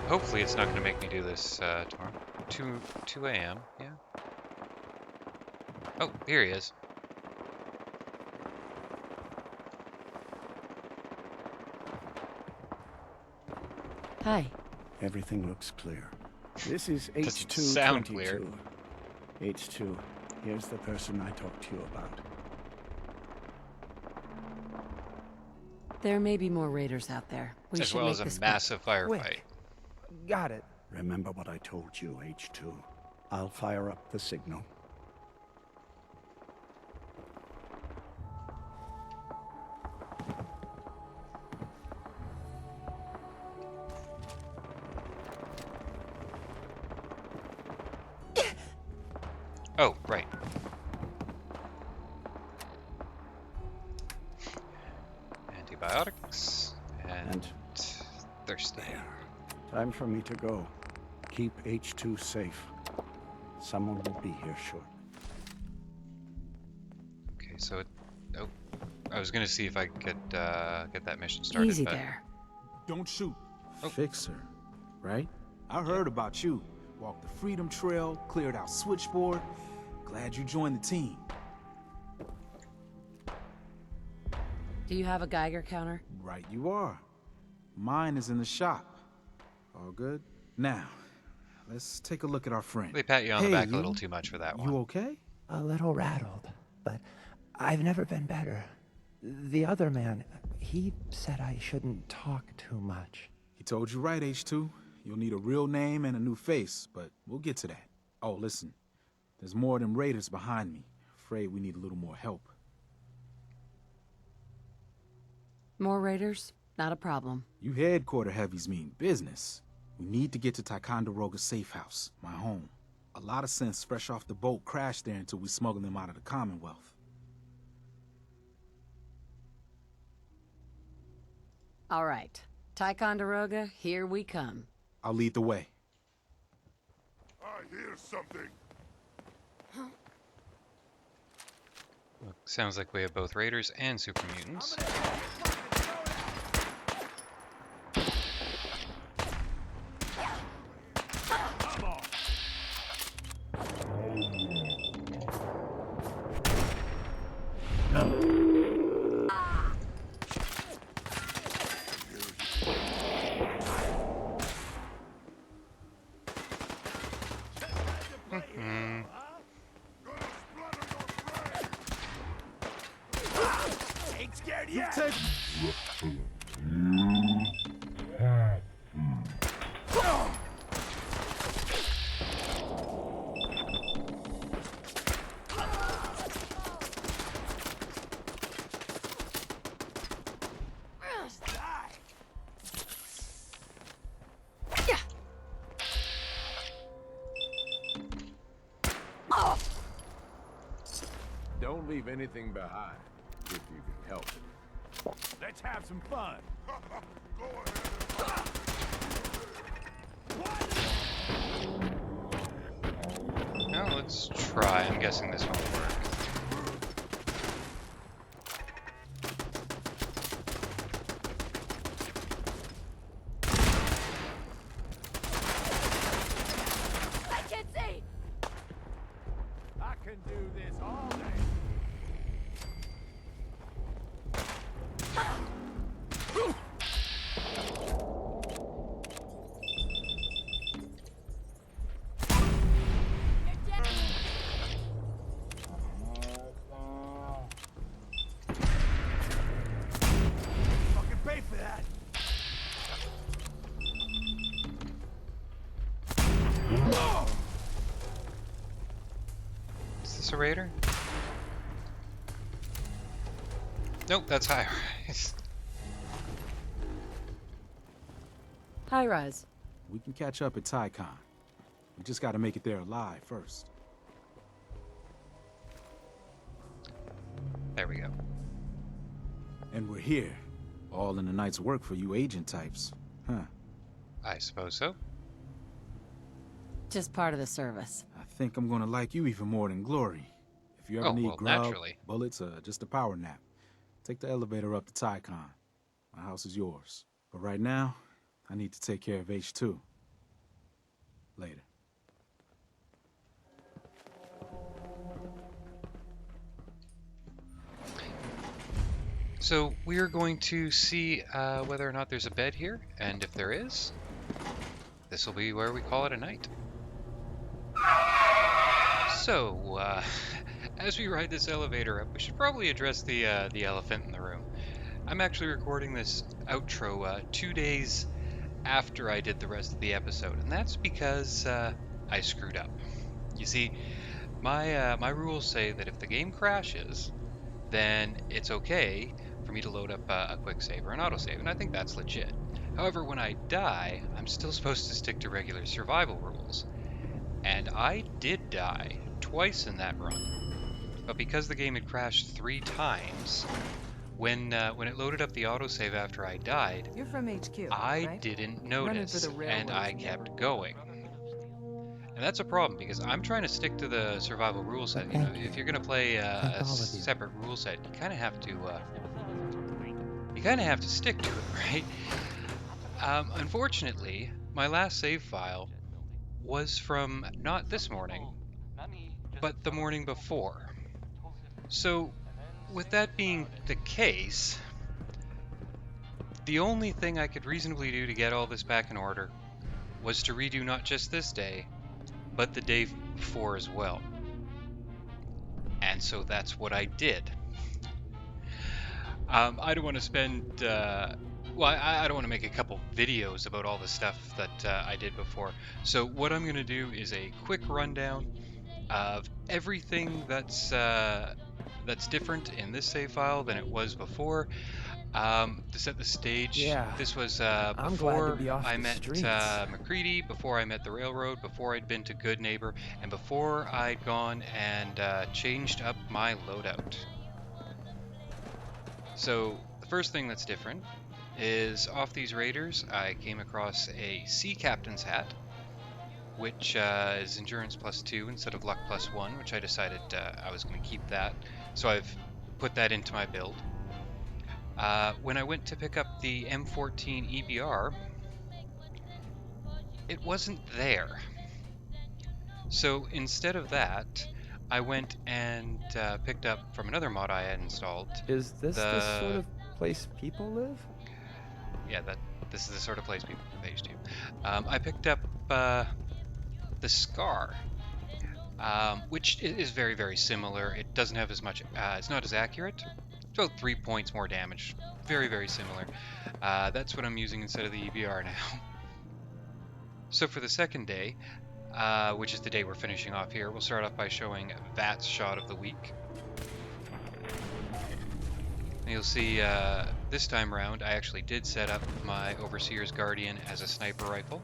Hopefully it's not going to make me do this tomorrow. 2 a.m. Yeah. Oh, here he is. Hi. Everything looks clear. This is Doesn't H222. sound clear. H2, here's the person I talked to you about. There may be more raiders out there. We As should well make as a this massive firefight. Quick. Got it. Remember what I told you, H2. I'll fire up the signal. Oh, right. Antibiotics and thirsty. Time for me to go. Keep H2 safe. Someone will be here shortly. Okay, so oh, I was gonna see if I could get that mission started. Easy but there. Don't shoot. Oh. Fixer, right? I heard about you. Walked the Freedom Trail, cleared out Switchboard. Glad you joined the team. Do you have a Geiger counter? Right you are. Mine is in the shop. All good? Now, let's take a look at our friend. They pat you on the back a little too much for that one. You okay? A little rattled, but I've never been better. The other man, he said I shouldn't talk too much. He told you right, H2. You'll need a real name and a new face, but we'll get to that. Oh, listen. There's more of them raiders behind me. Afraid we need a little more help. More raiders? Not a problem. You headquarter heavies mean business. We need to get to Ticonderoga's safe house, my home. A lot of sense fresh off the boat crashed there until we smuggled them out of the Commonwealth. All right. Ticonderoga, here we come. I'll lead the way. I hear something. Look, sounds like we have both raiders and super mutants. Ain't scared yet. leave anything behind, if you can help it. Let's have some fun. Now let's try. I'm guessing this won't work. I can't see. I can do this all day. Fucking pay for that. Is this a raider? Nope, that's high rise. High rise. We can catch up at Tycon. We just gotta make it there alive first. There we go. And we're here. All in a night's work for you agent types. Huh. I suppose so. Just part of the service. I think I'm gonna like you even more than Glory. If you ever Oh, need well, grub, naturally. bullets, or just a power nap, take the elevator up to Tycon. My house is yours. But right now, I need to take care of H2. Later. So we're going to see whether or not there's a bed here, and if there is, this will be where we call it a night. So, as we ride this elevator up, we should probably address the elephant in the room. I'm actually recording this outro 2 days after I did the rest of the episode, and that's because I screwed up. You see, my rules say that if the game crashes, then it's okay for me to load up a quick save or an autosave, and I think that's legit. However, when I die, I'm still supposed to stick to regular survival rules. And I did die twice in that run. But because the game had crashed 3 times, when it loaded up the autosave after I died, You're from HQ, I right? didn't Running notice, for the and I railroads kept going. And that's a problem, because I'm trying to stick to the survival rule set. You know, if you're going to play a separate rule set, you kind of have to stick to it, right? Unfortunately, my last save file was from not this morning, but the morning before. So, with that being the case, the only thing I could reasonably do to get all this back in order was to redo not just this day, but the day before as well. And so that's what I did. I don't want to spend, I don't want to make a couple videos about all the stuff that I did before. So what I'm going to do is a quick rundown of everything that's different in this save file than it was before. To set the stage, Yeah, this was I'm glad to before be off I the met streets. McCready, before I met the railroad, before I'd been to Good Neighbor, and before I'd gone and changed up my loadout. So the first thing that's different is off these raiders, I came across a sea captain's hat, which is endurance +2 instead of luck +1, which I decided I was going to keep that. So I've put that into my build. When I went to pick up the M14 EBR, it wasn't there. So instead of that, I went and picked up from another mod I had installed. Is this the sort of place people live? Yeah, this is the sort of place people used to. I picked up the Scar, which is very, very similar. It doesn't have as much, it's not as accurate. It's about 3 points more damage. Very, very similar. That's what I'm using instead of the EBR now. So for the second day, which is the day we're finishing off here, we'll start off by showing Vat's shot of the week. And you'll see this time around, I actually did set up my Overseer's Guardian as a sniper rifle.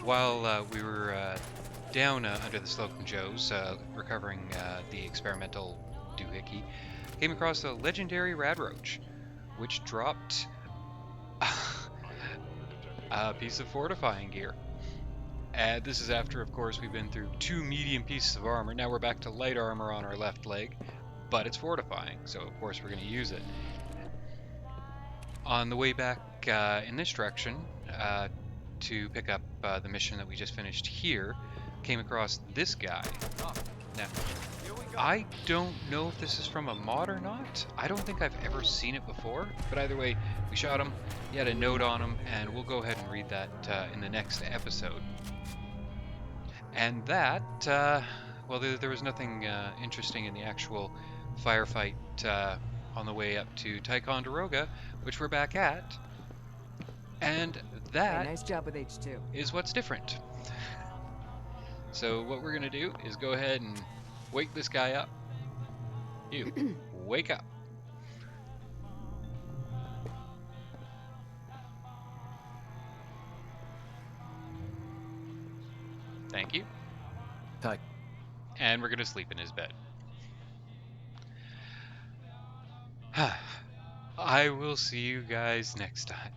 While we were down under the Slocum Joes, recovering the experimental doohickey, came across a legendary radroach, which dropped a piece of fortifying gear. And this is after, of course, we've been through 2 medium pieces of armor. Now we're back to light armor on our left leg, but it's fortifying, so of course we're going to use it. On the way back in this direction to pick up the mission that we just finished here, came across this guy. Now, I don't know if this is from a mod or not. I don't think I've ever seen it before, but either way, we shot him, he had a note on him, and we'll go ahead and read that in the next episode. And that, well, there was nothing interesting in the actual firefight on the way up to Ticonderoga, which we're back at. And that nice job with H2. Is what's different. So what we're going to do is go ahead and wake this guy up. You, wake up. Thank you. And we're going to sleep in his bed. I will see you guys next time.